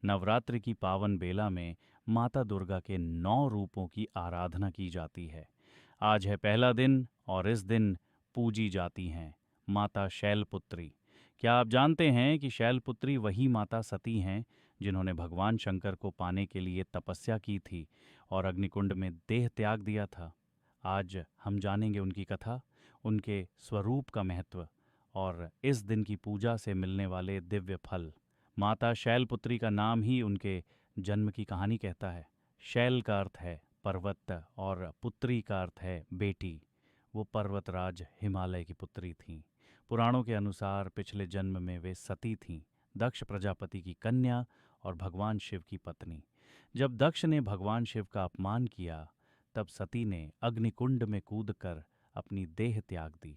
नवरात्रि की पावन बेला में माता दुर्गा के 9 रूपों की आराधना की जाती है। आज है पहला दिन और इस दिन पूजी जाती हैं माता शैलपुत्री। क्या आप जानते हैं कि शैलपुत्री वही माता सती हैं जिन्होंने भगवान शंकर को पाने के लिए तपस्या की थी और अग्निकुंड में देह त्याग दिया था। आज हम जानेंगे उनकी कथा, उनके स्वरूप का महत्व और इस दिन की पूजा से मिलने वाले दिव्य फल। माता शैलपुत्री का नाम ही उनके जन्म की कहानी कहता है। शैल का अर्थ है पर्वत और पुत्री का अर्थ है बेटी। वो पर्वतराज हिमालय की पुत्री थीं। पुराणों के अनुसार पिछले जन्म में वे सती थीं, दक्ष प्रजापति की कन्या और भगवान शिव की पत्नी। जब दक्ष ने भगवान शिव का अपमान किया, तब सती ने अग्निकुंड में कूदकर अपनी देह त्याग दी।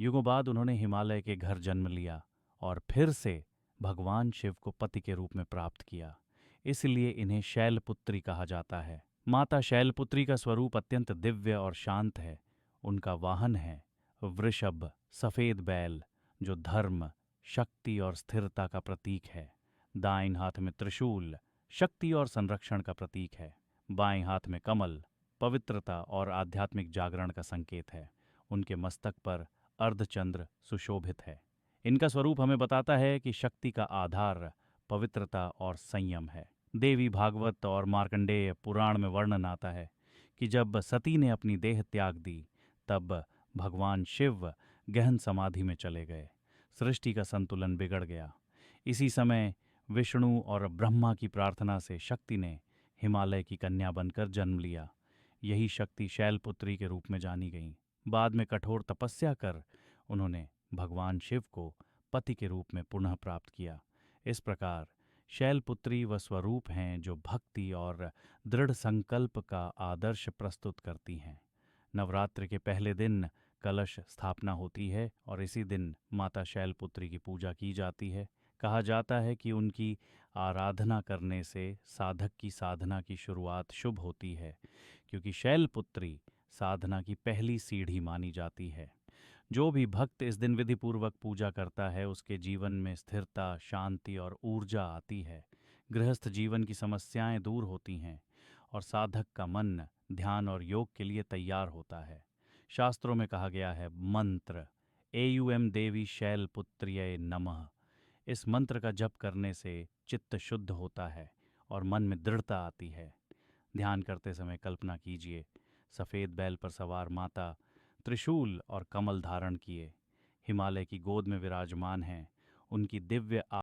युगों बाद उन्होंने हिमालय के घर जन्म लिया और फिर से भगवान शिव को पति के रूप में प्राप्त किया। इसलिए इन्हें शैलपुत्री कहा जाता है। माता शैलपुत्री का स्वरूप अत्यंत दिव्य और शांत है। उनका वाहन है वृषभ, सफेद बैल, जो धर्म, शक्ति और स्थिरता का प्रतीक है। दाहिने हाथ में त्रिशूल, शक्ति और संरक्षण का प्रतीक है। बाएं हाथ में कमल, पवित्रता और आध्यात्मिक जागरण का संकेत है। उनके मस्तक पर अर्धचंद्र सुशोभित है। इनका स्वरूप हमें बताता है कि शक्ति का आधार पवित्रता और संयम है। देवी भागवत और मार्कंडेय पुराण में वर्णन आता है कि जब सती ने अपनी देह त्याग दी, तब भगवान शिव गहन समाधि में चले गए। सृष्टि का संतुलन बिगड़ गया। इसी समय विष्णु और ब्रह्मा की प्रार्थना से शक्ति ने हिमालय की कन्या बनकर जन्म लिया। यही शक्ति शैलपुत्री के रूप में जानी गई। बाद में कठोर तपस्या कर उन्होंने भगवान शिव को पति के रूप में पुनः प्राप्त किया। इस प्रकार शैलपुत्री वह स्वरूप हैं जो भक्ति और दृढ़ संकल्प का आदर्श प्रस्तुत करती हैं। नवरात्रि के पहले दिन कलश स्थापना होती है और इसी दिन माता शैलपुत्री की पूजा की जाती है। कहा जाता है कि उनकी आराधना करने से साधक की साधना की शुरुआत शुभ होती है, क्योंकि शैलपुत्री साधना की पहली सीढ़ी मानी जाती है। जो भी भक्त इस दिन विधिपूर्वक पूजा करता है, उसके जीवन में स्थिरता, शांति और ऊर्जा आती है। गृहस्थ जीवन की समस्याएं दूर होती हैं और साधक का मन ध्यान और योग के लिए तैयार होता है। शास्त्रों में कहा गया है मंत्र एयुएम देवी शैलपुत्र्यै नमः। इस मंत्र का जप करने से चित्त शुद्ध होता है और मन में दृढ़ता आती है। ध्यान करते समय कल्पना कीजिए, सफ़ेद बैल पर सवार माता त्रिशूल और कमल धारण किए हिमालय की गोद में विराजमान हैं। उनकी दिव्य